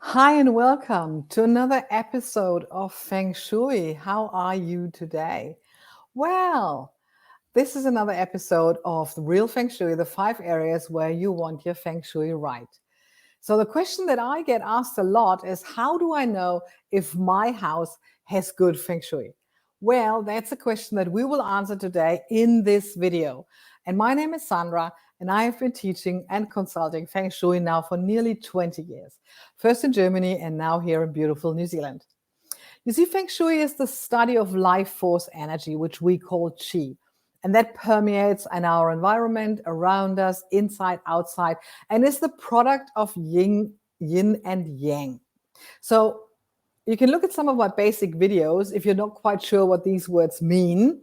Hi and welcome to another episode of Feng Shui. How are you today? Well, this is another episode of the Real Feng Shui, the 5 areas where you want your Feng Shui right. So, the question that I get asked a lot is how do I know if my house has good Feng Shui? Well, that's a question that we will answer today in this video. And my name is Sandra, and I have been teaching and consulting Feng Shui now for nearly 20 years, first in Germany and now here in beautiful New Zealand. You see, Feng Shui is the study of life force energy, which we call Qi. And that permeates in our environment, around us, inside, outside, and is the product of yin and yang. So you can look at some of my basic videos if you're not quite sure what these words mean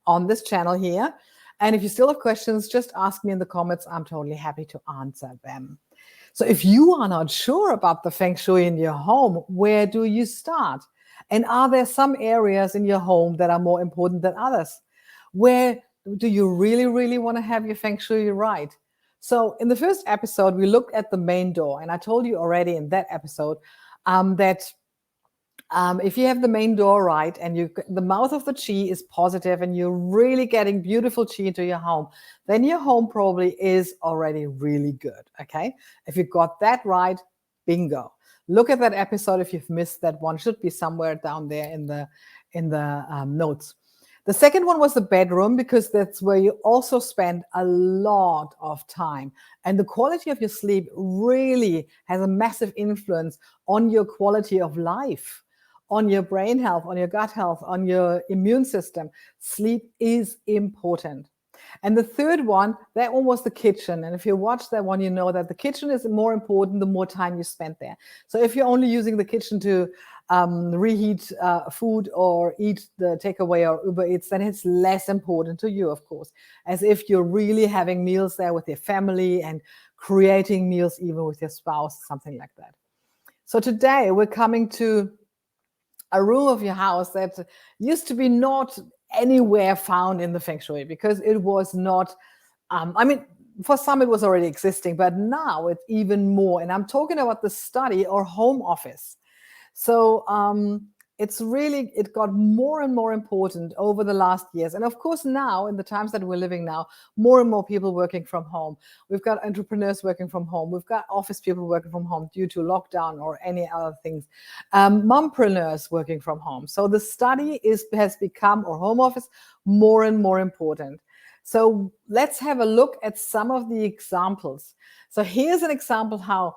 on this channel here. And if you still have questions, just ask me in the comments. I'm totally happy to answer them. So if you are not sure about the Feng Shui in your home, where do you start? And are there some areas in your home that are more important than others? Where do you really want to have your Feng Shui right? So in the first episode, we looked at the main door. And I told you already in that episode that if you have the main door right and the mouth of the qi is positive and you're really getting beautiful qi into your home, then your home probably is already really good. Okay, if you got that right, bingo. Look at that episode if you've missed that one. Should be somewhere down there in the notes. The second one was the bedroom, because that's where you also spend a lot of time. And the quality of your sleep really has a massive influence on your quality of life, on your brain health, on your gut health, on your immune system. Sleep is important. And the third one, that one was the kitchen. And if you watch that one, you know that the kitchen is more important the more time you spend there. So if you're only using the kitchen to reheat food or eat the takeaway or Uber Eats, then it's less important to you, of course, as if you're really having meals there with your family and creating meals even with your spouse, something like that. So today we're coming to a room of your house that used to be not anywhere found in the Feng Shui because it was not, for some it was already existing, but now it's even more. And I'm talking about the study or home office. So it got more and more important over the last years. And of course, now in the times that we're living now, more and more people working from home. We've got entrepreneurs working from home. We've got office people working from home due to lockdown or any other things. Mompreneurs working from home. So the study has become, or home office, more and more important. So let's have a look at some of the examples. So here's an example how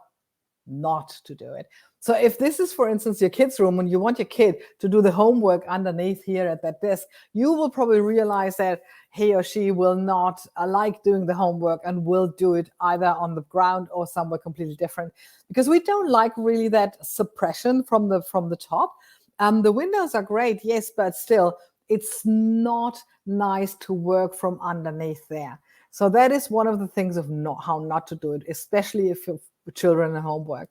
not to do it. So if this is, for instance, your kid's room and you want your kid to do the homework underneath here at that desk, you will probably realize that he or she will not like doing the homework and will do it either on the ground or somewhere completely different, because we don't like really that suppression from the top. The windows are great, yes, but still, it's not nice to work from underneath there. So that is one of the things of how not to do it, especially if you're children and homework.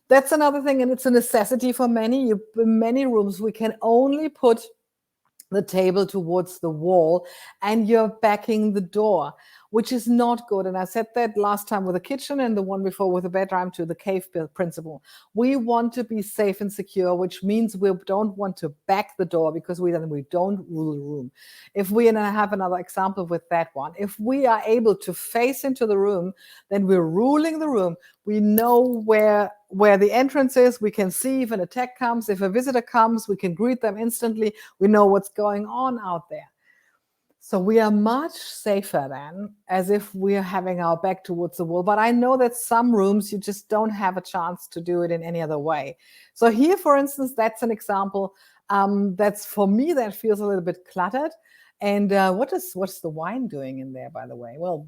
That's another thing, and it's a necessity for many. In many rooms, we can only put the table towards the wall and you're backing the door, which is not good. And I said that last time with the kitchen and the one before with the bedroom too, the cave principle. We want to be safe and secure, which means we don't want to back the door, because then we don't rule the room. If we, and I have another example with that one, if we are able to face into the room, then we're ruling the room. We know where the entrance is. We can see if an attack comes. If a visitor comes, we can greet them instantly. We know what's going on out there. So we are much safer then, as if we are having our back towards the wall. But I know that some rooms you just don't have a chance to do it in any other way. So here, for instance, that's an example that's, for me, that feels a little bit cluttered. And what's the wine doing in there, by the way? Well,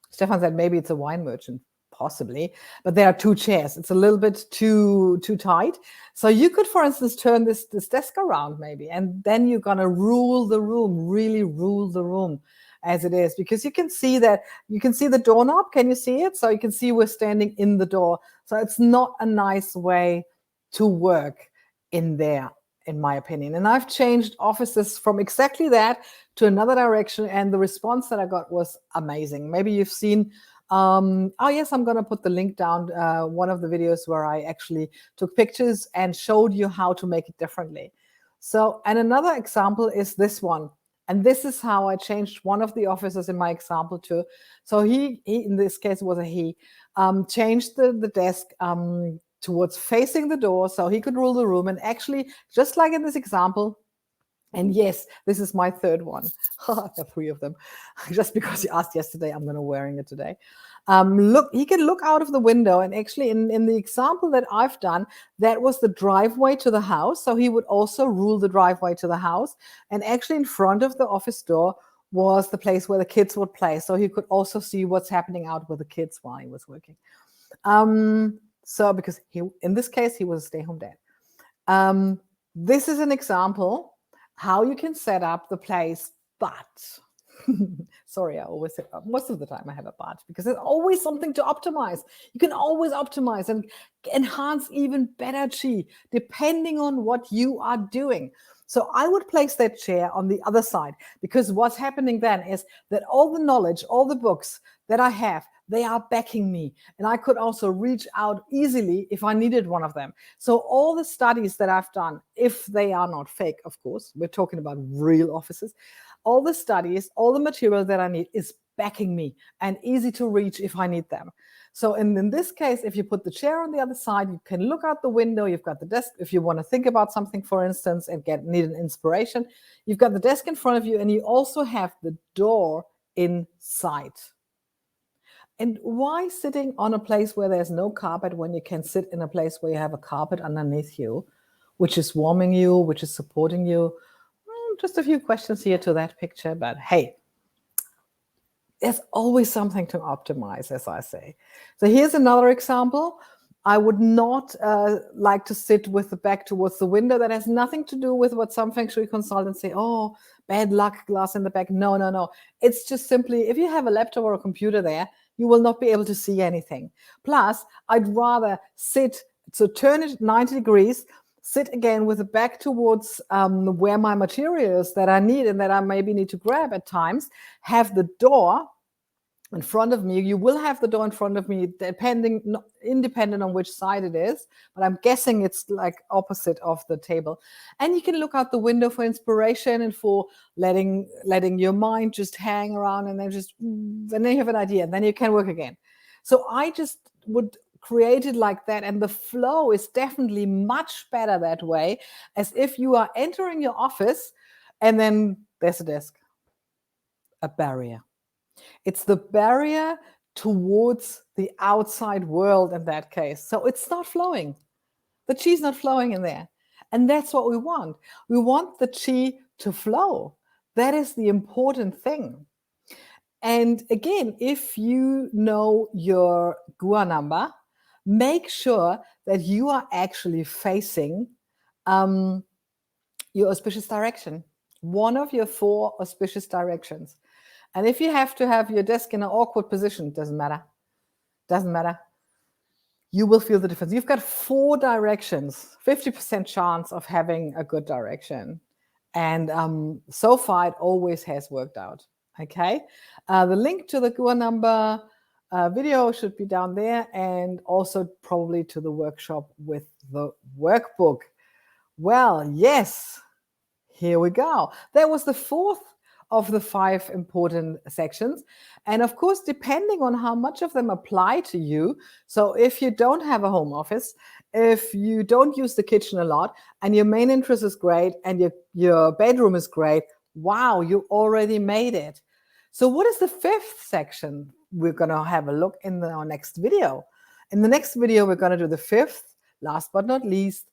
Stefan said maybe it's a wine merchant. Possibly, but there are 2 chairs. It's a little bit too tight. So you could, for instance, turn this desk around maybe, and then you're gonna rule the room, really rule the room as it is, because you can see the doorknob. Can you see it? So you can see we're standing in the door. So it's not a nice way to work in there, in my opinion. And I've changed offices from exactly that to another direction, and the response that I got was amazing. Maybe you've seen Oh yes, I'm going to put the link down, one of the videos where I actually took pictures and showed you how to make it differently. So, and another example is this one. And this is how I changed one of the officers in my example too. So he in this case was a he, changed the desk towards facing the door so he could rule the room. And actually, just like in this example, and yes, this is my third one. I have 3 of them. Just because you asked yesterday, I'm going to wearing it today. Look, he can look out of the window, and actually in the example that I've done, that was the driveway to the house. So he would also rule the driveway to the house. And actually in front of the office door was the place where the kids would play. So he could also see what's happening out with the kids while he was working. So because in this case, he was a stay-home dad. This is an example how you can set up the place, but sorry, I always say most of the time I have a but, because there's always something to optimize. You can always optimize and enhance even better chi depending on what you are doing. So I would place that chair on the other side, because what's happening then is that all the knowledge, all the books that I have, they are backing me. And I could also reach out easily if I needed one of them. So all the studies that I've done, if they are not fake, of course, we're talking about real offices, all the studies, all the material that I need is backing me and easy to reach if I need them. So in this case, if you put the chair on the other side, you can look out the window, you've got the desk. If you want to think about something, for instance, and need an inspiration, you've got the desk in front of you, and you also have the door in sight. And why sitting on a place where there's no carpet when you can sit in a place where you have a carpet underneath you, which is warming you, which is supporting you? Just a few questions here to that picture, but hey, there's always something to optimize, as I say. So here's another example. I would not like to sit with the back towards the window. That has nothing to do with what some Feng Shui consultants say, oh, bad luck, glass in the back. No, no, no. It's just simply, if you have a laptop or a computer there, you will not be able to see anything. Plus, I'd rather sit, so turn it 90 degrees, sit again with the back towards where my materials that I need and that I maybe need to grab at times, have the door in front of me. You will have the door in front of me, independent on which side it is, but I'm guessing it's like opposite of the table. And you can look out the window for inspiration and for letting your mind just hang around, and then you have an idea, and then you can work again. So I just would create it like that, and the flow is definitely much better that way, as if you are entering your office and then there's a desk, a barrier. It's the barrier towards the outside world in that case. So it's not flowing. The chi is not flowing in there. And that's what we want. We want the chi to flow. That is the important thing. And again, if you know your Gua number, make sure that you are actually facing your auspicious direction, one of your 4 auspicious directions. And if you have to have your desk in an awkward position, doesn't matter. Doesn't matter. You will feel the difference. You've got 4 directions, 50% chance of having a good direction. And so far, it always has worked out. Okay. The link to the Gua number video should be down there, and also probably to the workshop with the workbook. Well, yes, here we go. That was the 4th of the 5 important sections. And of course, depending on how much of them apply to you. So if you don't have a home office, if you don't use the kitchen a lot, and your main interest is great, and your bedroom is great, wow, you already made it. So what is the 5th section? We're going to have a look in our next video. In the next video, we're going to do the 5th, last but not least,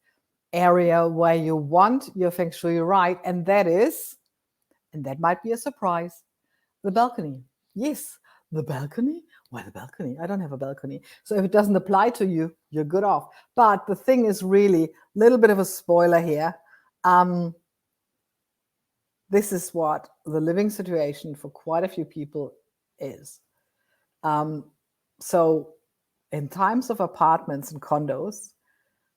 area where you want your Feng Shui right, and that is, and that might be a surprise, the balcony. Yes, the balcony. Why the balcony? I don't have a balcony. So if it doesn't apply to you, you're good off. But the thing is, really, a little bit of a spoiler here. This is what the living situation for quite a few people is. So in times of apartments and condos,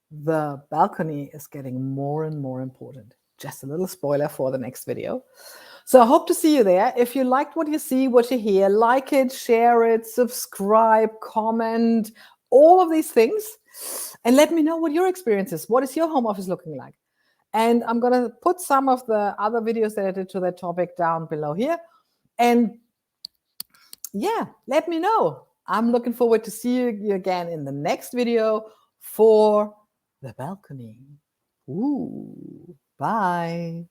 the balcony is getting more and more important. Just a little spoiler for the next video. So I hope to see you there. If you liked what you see, what you hear, like it, share it, subscribe, comment, all of these things. And let me know what your experience is. What is your home office looking like? And I'm going to put some of the other videos that I did to that topic down below here. And yeah, let me know. I'm looking forward to see you again in the next video for the balcony. Ooh, bye.